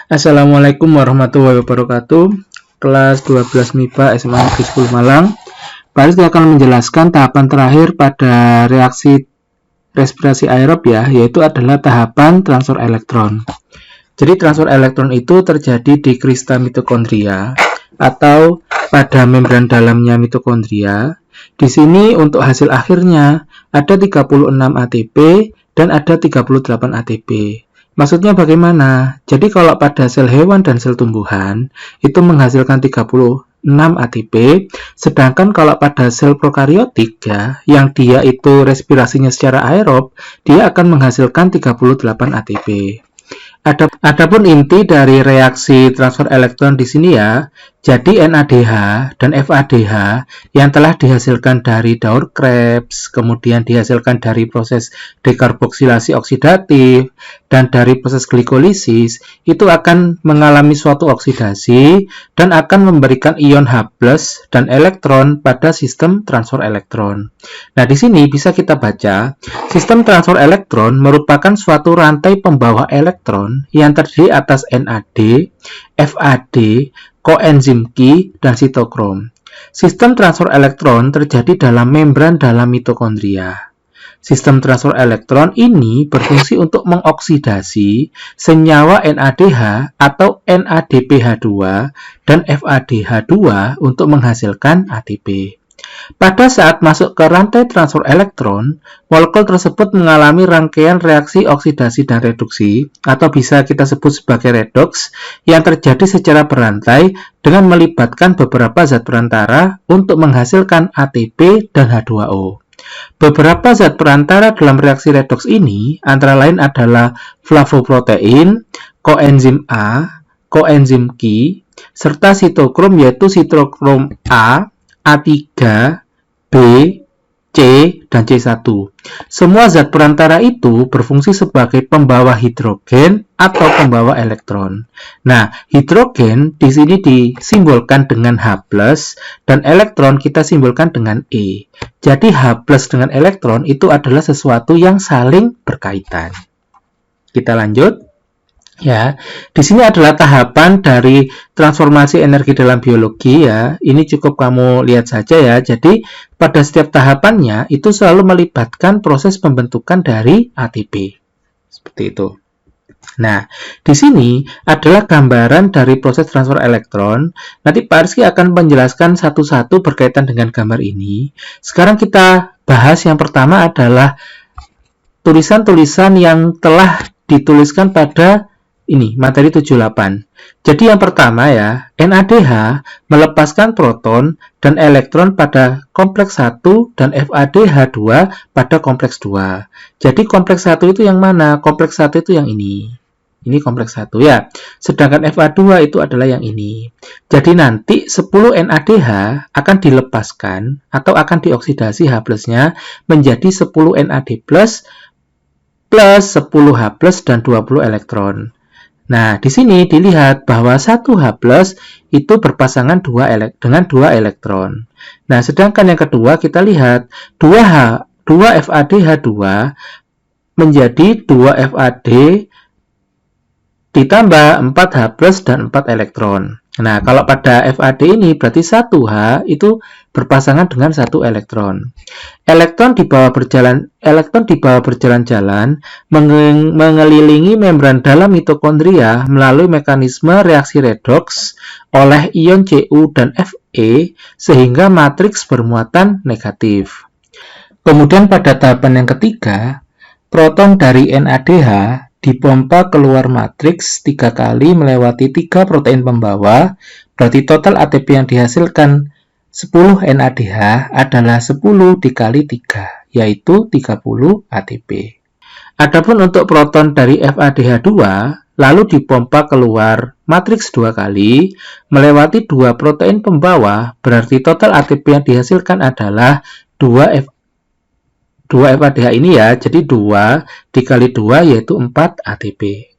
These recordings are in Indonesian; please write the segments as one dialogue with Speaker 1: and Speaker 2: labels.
Speaker 1: Assalamualaikum warahmatullahi wabarakatuh. Kelas 12 MIPA SMA Negeri 10 Malang. Pak Rizky akan menjelaskan tahapan terakhir pada reaksi respirasi aerob yaitu adalah tahapan transfer elektron. Jadi transfer elektron itu terjadi di kristal mitokondria atau pada membran dalamnya mitokondria. Di sini untuk hasil akhirnya ada 36 ATP dan ada 38 ATP. Maksudnya bagaimana? Jadi kalau pada sel hewan dan sel tumbuhan itu menghasilkan 36 ATP, sedangkan kalau pada sel prokariotik yang dia itu respirasinya secara aerob, dia akan menghasilkan 38 ATP. Adapun inti dari reaksi transfer elektron di sini jadi NADH dan FADH yang telah dihasilkan dari daur Krebs, kemudian dihasilkan dari proses dekarboksilasi oksidatif, dan dari proses glikolisis, itu akan mengalami suatu oksidasi dan akan memberikan ion H+ dan elektron pada sistem transfer elektron. Nah, di sini bisa kita baca, sistem transfer elektron merupakan suatu rantai pembawa elektron yang terdiri atas NAD, FAD, koenzim Q, dan sitokrom. Sistem transfer elektron terjadi dalam membran dalam mitokondria. Sistem transfer elektron ini berfungsi untuk mengoksidasi senyawa NADH atau NADPH2 dan FADH2 untuk menghasilkan ATP. Pada saat masuk ke rantai transfer elektron, molekul tersebut mengalami rangkaian reaksi oksidasi dan reduksi, atau bisa kita sebut sebagai redoks, yang terjadi secara berantai dengan melibatkan beberapa zat perantara untuk menghasilkan ATP dan H2O. Beberapa zat perantara dalam reaksi redoks ini antara lain adalah flavoprotein, koenzim A, koenzim Q, serta sitokrom yaitu sitokrom A, A3, B, C, dan C1. Semua zat perantara itu berfungsi sebagai pembawa hidrogen atau pembawa elektron. Nah, hidrogen di sini disimbolkan dengan H+, dan elektron kita simbolkan dengan E. Jadi H+ dengan elektron itu adalah sesuatu yang saling berkaitan. Kita lanjut. Di sini adalah tahapan dari transformasi energi dalam biologi Ini cukup kamu lihat saja Jadi pada setiap tahapannya itu selalu melibatkan proses pembentukan dari ATP. Seperti itu. Nah, di sini adalah gambaran dari proses transfer elektron. Nanti Pak Rizky akan menjelaskan satu-satu berkaitan dengan gambar ini. Sekarang kita bahas yang pertama adalah tulisan-tulisan yang telah dituliskan pada ini, materi 78. Jadi yang pertama NADH melepaskan proton dan elektron pada kompleks 1 dan FADH2 pada kompleks 2. Jadi kompleks 1 itu yang mana? Kompleks 1 itu yang ini. Ini kompleks 1 Sedangkan FA2 itu adalah yang ini. Jadi nanti 10 NADH akan dilepaskan atau akan dioksidasi H+-nya menjadi 10 NAD+ plus 10 H+ dan 20 elektron. Nah, di sini dilihat bahwa 1 H+ itu berpasangan dengan 2 elektron. Nah, sedangkan yang kedua kita lihat 2 FADH2 menjadi 2 FAD ditambah 4 H+ dan 4 elektron. Nah, kalau pada FAD ini berarti 1H itu berpasangan dengan 1 elektron. Elektron di bawah berjalan-jalan mengelilingi membran dalam mitokondria melalui mekanisme reaksi redoks oleh ion Cu dan Fe sehingga matriks bermuatan negatif. Kemudian pada tahapan yang ketiga, proton dari NADH dipompa keluar matriks 3 kali melewati 3 protein pembawa, berarti total ATP yang dihasilkan 10 NADH adalah 10 dikali 3, yaitu 30 ATP. Adapun untuk proton dari FADH2, lalu dipompa keluar matriks 2 kali, melewati 2 protein pembawa, berarti total ATP yang dihasilkan adalah 2 FADH ini jadi 2 dikali 2 yaitu 4 ATP.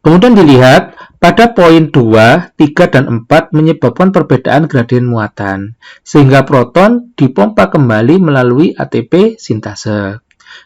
Speaker 1: Kemudian dilihat pada poin 2, 3, dan 4 menyebabkan perbedaan gradien muatan, sehingga proton dipompa kembali melalui ATP sintase.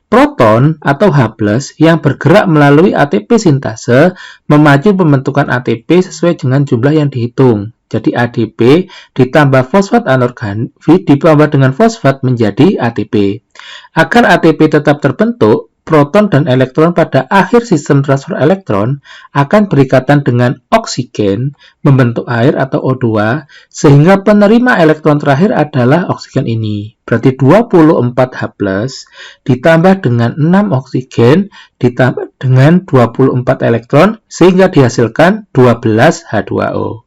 Speaker 1: Proton atau H+ yang bergerak melalui ATP sintase memacu pembentukan ATP sesuai dengan jumlah yang dihitung. Jadi ADP ditambah fosfat anorganik ditambah dengan fosfat menjadi ATP. Agar ATP tetap terbentuk, proton dan elektron pada akhir sistem transfer elektron akan berikatan dengan oksigen membentuk air atau O2 sehingga penerima elektron terakhir adalah oksigen ini. Berarti 24H+ ditambah dengan 6 oksigen ditambah dengan 24 elektron sehingga dihasilkan 12H2O.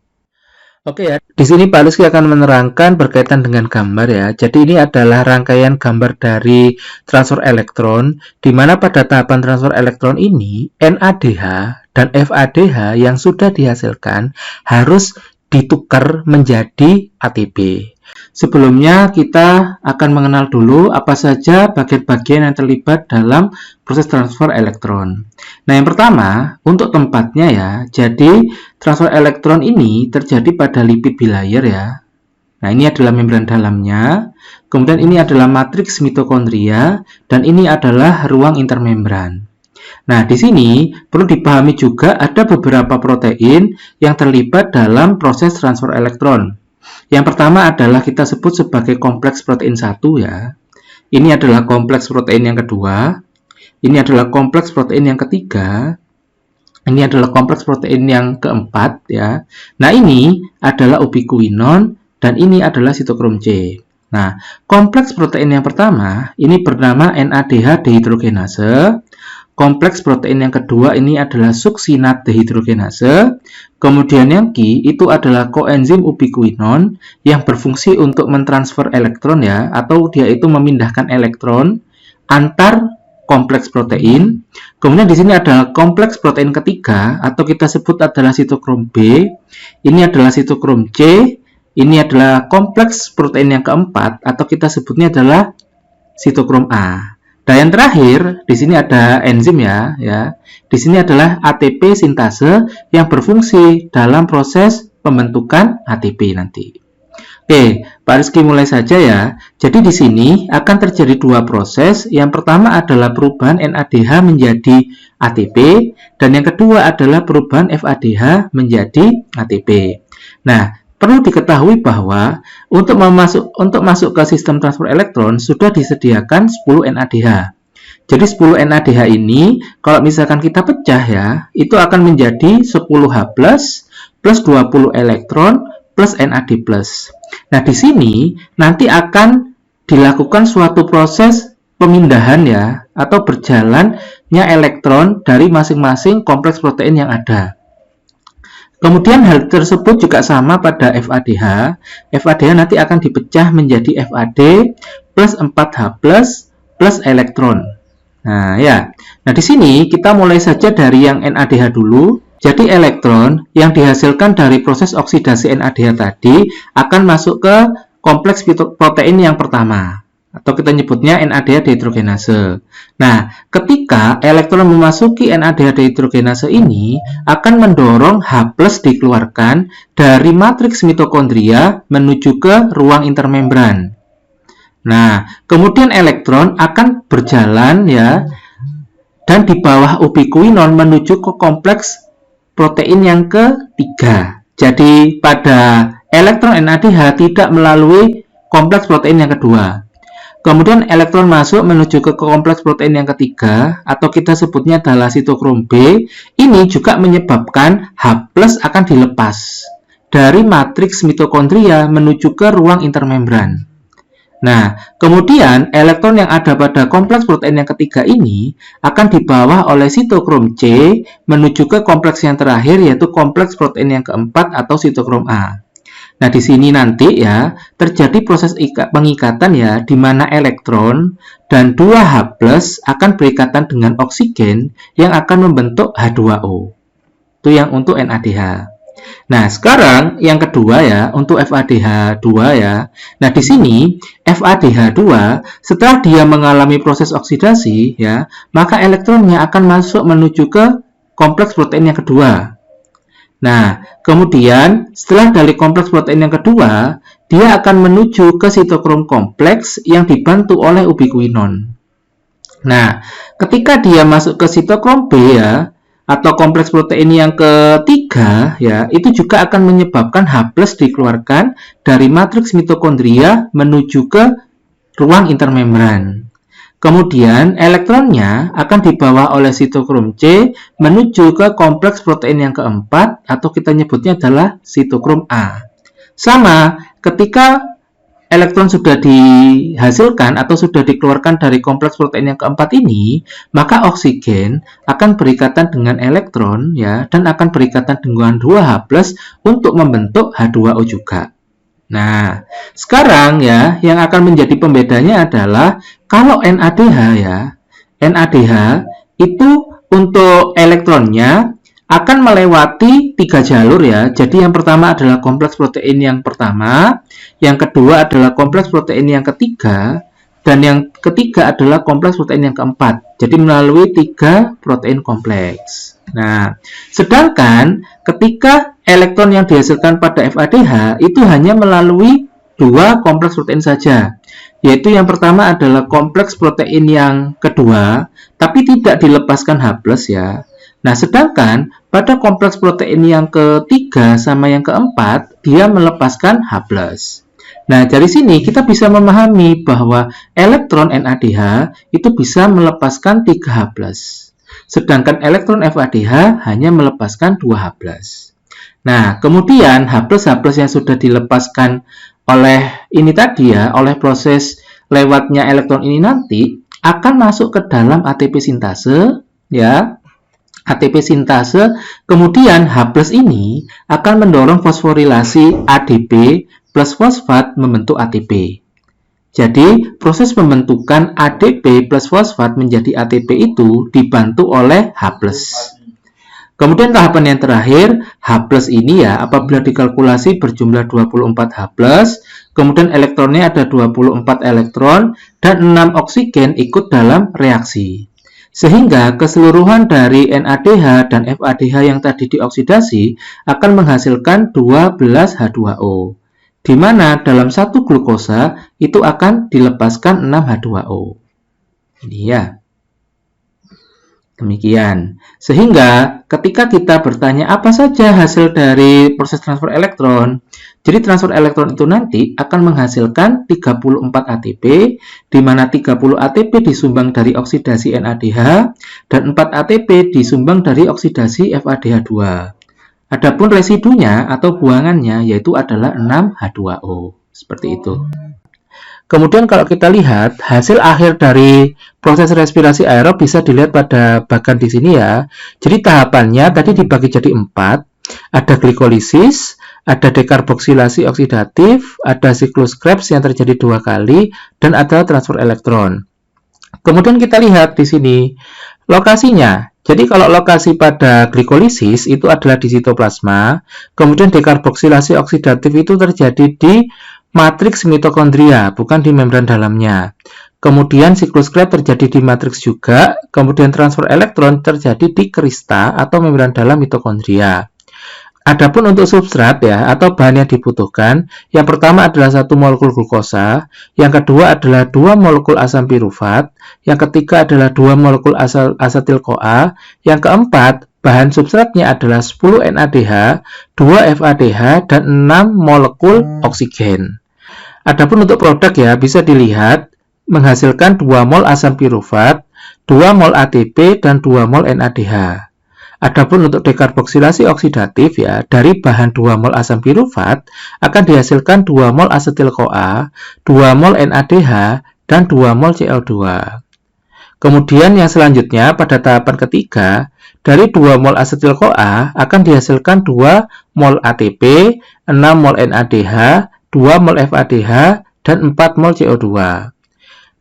Speaker 1: Oke ya, di sini Pak Rizky akan menerangkan berkaitan dengan gambar ya. Jadi ini adalah rangkaian gambar dari transfer elektron, di mana pada tahapan transfer elektron ini NADH dan FADH yang sudah dihasilkan harus ditukar menjadi ATP. Sebelumnya kita akan mengenal dulu apa saja bagian-bagian yang terlibat dalam proses transfer elektron. Nah, yang pertama, untuk tempatnya ya. Jadi, transfer elektron ini terjadi pada lipid bilayer ya. Nah, ini adalah membran dalamnya. Kemudian ini adalah matriks mitokondria dan ini adalah ruang intermembran. Nah, di sini perlu dipahami juga ada beberapa protein yang terlibat dalam proses transfer elektron. Yang pertama adalah kita sebut sebagai kompleks protein 1 ya. Ini adalah kompleks protein yang kedua. Ini adalah kompleks protein yang ketiga. Ini adalah kompleks protein yang keempat ya. Nah, ini adalah ubiquinon dan ini adalah sitokrom C. Nah, kompleks protein yang pertama ini bernama NADH dehidrogenase. Kompleks protein yang kedua ini adalah suksinat dehidrogenase. Kemudian yang Q itu adalah koenzim ubiquinon yang berfungsi untuk mentransfer elektron ya, atau dia itu memindahkan elektron antar kompleks protein. Kemudian di sini ada kompleks protein ketiga atau kita sebut adalah sitokrom B. Ini adalah sitokrom C. Ini adalah kompleks protein yang keempat atau kita sebutnya adalah sitokrom A. Dan yang terakhir, di sini ada enzim ya. Di sini adalah ATP sintase yang berfungsi dalam proses pembentukan ATP nanti. Oke, Pak Rizky mulai saja ya. Jadi di sini akan terjadi dua proses. Yang pertama adalah perubahan NADH menjadi ATP dan yang kedua adalah perubahan FADH menjadi ATP. Nah, perlu diketahui bahwa untuk masuk ke sistem transfer elektron sudah disediakan 10 NADH. Jadi 10 NADH ini kalau misalkan kita pecah ya, itu akan menjadi 10H+ plus 20 elektron plus NAD+. Nah, di sini nanti akan dilakukan suatu proses pemindahan ya atau berjalannya elektron dari masing-masing kompleks protein yang ada. Kemudian hal tersebut juga sama pada FADH. FADH nanti akan dipecah menjadi FAD plus 4H plus elektron. Nah, ya. Nah, di sini kita mulai saja dari yang NADH dulu. Jadi elektron yang dihasilkan dari proses oksidasi NADH tadi akan masuk ke kompleks protein yang pertama. Atau kita nyebutnya NADH dehidrogenase. Nah, ketika elektron memasuki NADH dehidrogenase ini akan mendorong H+ dikeluarkan dari matriks mitokondria menuju ke ruang intermembran. Nah, kemudian elektron akan berjalan ya dan di bawah ubiquinon menuju ke kompleks protein yang ketiga. Jadi pada elektron NADH tidak melalui kompleks protein yang kedua. Kemudian elektron masuk menuju ke kompleks protein yang ketiga atau kita sebutnya adalah sitokrom B. Ini juga menyebabkan H+ akan dilepas dari matriks mitokondria menuju ke ruang intermembran. Nah, kemudian elektron yang ada pada kompleks protein yang ketiga ini akan dibawa oleh sitokrom C menuju ke kompleks yang terakhir yaitu kompleks protein yang keempat atau sitokrom A. Nah, di sini nanti ya terjadi proses pengikatan ya di mana elektron dan 2H+ akan berikatan dengan oksigen yang akan membentuk H2O. Itu yang untuk NADH. Nah, sekarang yang kedua ya untuk FADH2 ya. Nah, di sini FADH2 setelah dia mengalami proses oksidasi ya, maka elektronnya akan masuk menuju ke kompleks protein yang kedua. Nah, kemudian setelah dari kompleks protein yang kedua, dia akan menuju ke sitokrom kompleks yang dibantu oleh ubiquinon. Nah, ketika dia masuk ke sitokrom B ya, atau kompleks protein yang ketiga ya, itu juga akan menyebabkan H+ dikeluarkan dari matriks mitokondria menuju ke ruang intermembran. Kemudian elektronnya akan dibawa oleh sitokrom C menuju ke kompleks protein yang keempat, atau kita nyebutnya adalah sitokrom A. Sama, ketika elektron sudah dihasilkan atau sudah dikeluarkan dari kompleks protein yang keempat ini, maka oksigen akan berikatan dengan elektron ya, dan akan berikatan dengan 2H+ untuk membentuk H2O juga. Nah, sekarang ya, yang akan menjadi pembedanya adalah kalau NADH ya, NADH itu untuk elektronnya akan melewati 3 jalur ya. Jadi yang pertama adalah kompleks protein yang pertama, yang kedua adalah kompleks protein yang ketiga, dan yang ketiga adalah kompleks protein yang keempat. Jadi melalui 3 protein kompleks. Nah, sedangkan ketika elektron yang dihasilkan pada FADH itu hanya melalui 2 kompleks protein saja, yaitu yang pertama adalah kompleks protein yang kedua, tapi tidak dilepaskan H+ ya. Nah, sedangkan pada kompleks protein yang ketiga sama yang keempat, dia melepaskan H+. Nah, dari sini kita bisa memahami bahwa elektron NADH itu bisa melepaskan 3H+. Sedangkan elektron FADH hanya melepaskan 2H+. Nah, kemudian H+, yang sudah dilepaskan oleh ini tadi ya, oleh proses lewatnya elektron ini nanti, akan masuk ke dalam ATP sintase, ya. ATP sintase, kemudian H+ ini akan mendorong fosforilasi ADP plus fosfat membentuk ATP. Jadi, proses pembentukan ADP plus fosfat menjadi ATP itu dibantu oleh H+. Kemudian tahapan yang terakhir, H+ ini ya, apabila dikalkulasi berjumlah 24H+, kemudian elektronnya ada 24 elektron, dan 6 oksigen ikut dalam reaksi. Sehingga keseluruhan dari NADH dan FADH yang tadi dioksidasi akan menghasilkan 12H2O, di mana dalam satu glukosa itu akan dilepaskan 6H2O. Ini ya. Demikian. Sehingga ketika kita bertanya apa saja hasil dari proses transfer elektron, jadi transfer elektron itu nanti akan menghasilkan 34 ATP, di mana 30 ATP disumbang dari oksidasi NADH, dan 4 ATP disumbang dari oksidasi FADH2. Adapun residunya atau buangannya yaitu adalah 6H2O. Seperti itu. Kemudian kalau kita lihat hasil akhir dari proses respirasi aerob bisa dilihat pada bagian di sini ya. Jadi tahapannya tadi dibagi jadi 4. Ada glikolisis, ada dekarboksilasi oksidatif, ada siklus Krebs yang terjadi 2 kali, dan ada transfer elektron. Kemudian kita lihat di sini lokasinya. Jadi kalau lokasi pada glikolisis itu adalah di sitoplasma, kemudian dekarboksilasi oksidatif itu terjadi di matriks mitokondria, bukan di membran dalamnya. Kemudian siklus Krebs terjadi di matriks juga, kemudian transfer elektron terjadi di krista atau membran dalam mitokondria. Adapun untuk substrat ya, atau bahan yang dibutuhkan, yang pertama adalah 1 molekul glukosa, yang kedua adalah 2 molekul asam pirufat, yang ketiga adalah 2 molekul asetil-CoA, yang keempat bahan substratnya adalah 10 NADH, 2 FADH, dan 6 molekul oksigen. Adapun untuk produk ya, bisa dilihat menghasilkan 2 mol asam pirufat, 2 mol ATP, dan 2 mol NADH. Adapun untuk dekarboksilasi oksidatif ya, dari bahan 2 mol asam pirufat akan dihasilkan 2 mol asetil-CoA, 2 mol NADH, dan 2 mol CO2. Kemudian yang selanjutnya pada tahapan ketiga, dari 2 mol asetil-CoA akan dihasilkan 2 mol ATP, 6 mol NADH, 2 mol FADH, dan 4 mol CO2.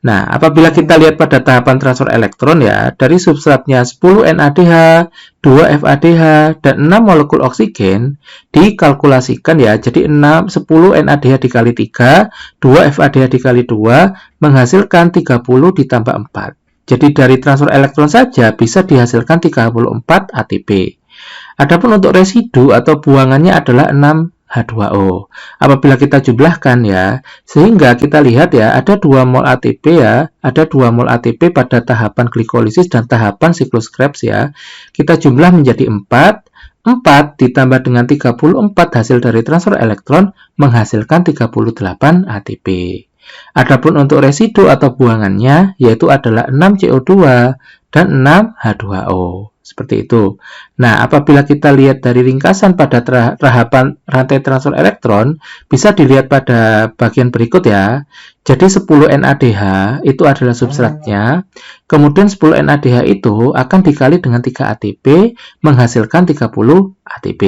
Speaker 1: Nah, apabila kita lihat pada tahapan transfer elektron ya, dari substratnya 10 NADH, 2 FADH, dan 6 molekul oksigen, dikalkulasikan ya, jadi 10 NADH dikali 3, 2 FADH dikali 2, menghasilkan 30 ditambah 4. Jadi dari transfer elektron saja bisa dihasilkan 34 ATP. Adapun untuk residu atau buangannya adalah 6 H2O. Apabila kita jumlahkan ya, sehingga kita lihat ya, ada 2 mol ATP ya, ada 2 mol ATP pada tahapan glikolisis dan tahapan siklus Krebs ya. Kita jumlah menjadi 4 ditambah dengan 34 hasil dari transfer elektron menghasilkan 38 ATP. Adapun untuk residu atau buangannya yaitu adalah 6 CO2 dan 6 H2O. Seperti itu. Nah, apabila kita lihat dari ringkasan pada tahapan rantai transfer elektron, bisa dilihat pada bagian berikut ya. Jadi 10 NADH itu adalah substratnya. Kemudian 10 NADH itu akan dikali dengan 3 ATP menghasilkan 30 ATP.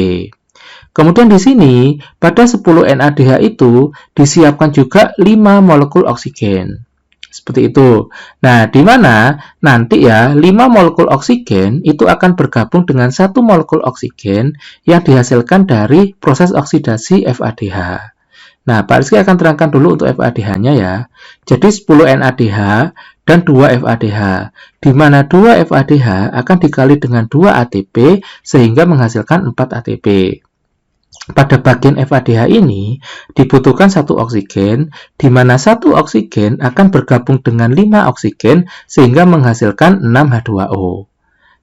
Speaker 1: Kemudian di sini pada 10 NADH itu disiapkan juga 5 molekul oksigen. Seperti itu. Nah, di mana nanti ya 5 molekul oksigen itu akan bergabung dengan 1 molekul oksigen yang dihasilkan dari proses oksidasi FADH. Nah, Pak Rizky akan terangkan dulu untuk FADH-nya ya. Jadi 10 NADH dan 2 FADH, di mana 2 FADH akan dikali dengan 2 ATP sehingga menghasilkan 4 ATP. Pada bagian FADH ini dibutuhkan 1 oksigen, di mana 1 oksigen akan bergabung dengan 5 oksigen sehingga menghasilkan 6 H2O.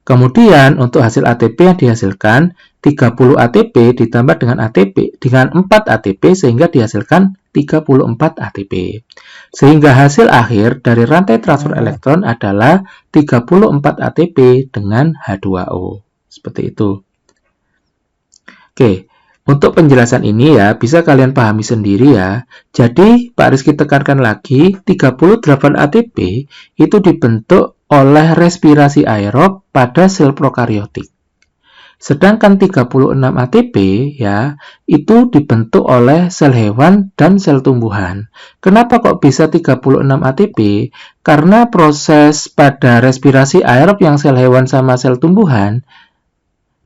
Speaker 1: Kemudian untuk hasil ATP yang dihasilkan 30 ATP ditambah dengan 4 ATP sehingga dihasilkan 34 ATP. Sehingga hasil akhir dari rantai transfer elektron adalah 34 ATP dengan H2O. Seperti itu. Oke. Untuk penjelasan ini ya, bisa kalian pahami sendiri ya. Jadi, Pak Rizky tekankan lagi, 38 ATP itu dibentuk oleh respirasi aerob pada sel prokaryotik. Sedangkan 36 ATP ya, itu dibentuk oleh sel hewan dan sel tumbuhan. Kenapa kok bisa 36 ATP? Karena proses pada respirasi aerob yang sel hewan sama sel tumbuhan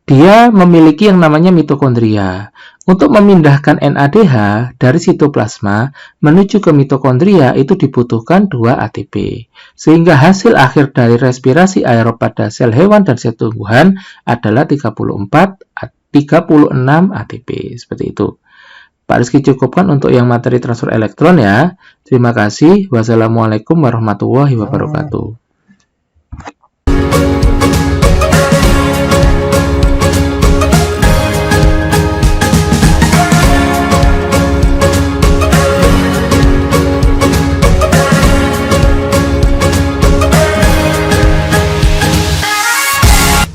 Speaker 1: dia memiliki yang namanya mitokondria. Untuk memindahkan NADH dari sitoplasma menuju ke mitokondria itu dibutuhkan 2 ATP. Sehingga hasil akhir dari respirasi aerob pada sel hewan dan sel tumbuhan adalah 36 ATP. Seperti itu. Pak Rizky cukupkan untuk yang materi transfer elektron ya. Terima kasih. Wassalamualaikum warahmatullahi wabarakatuh.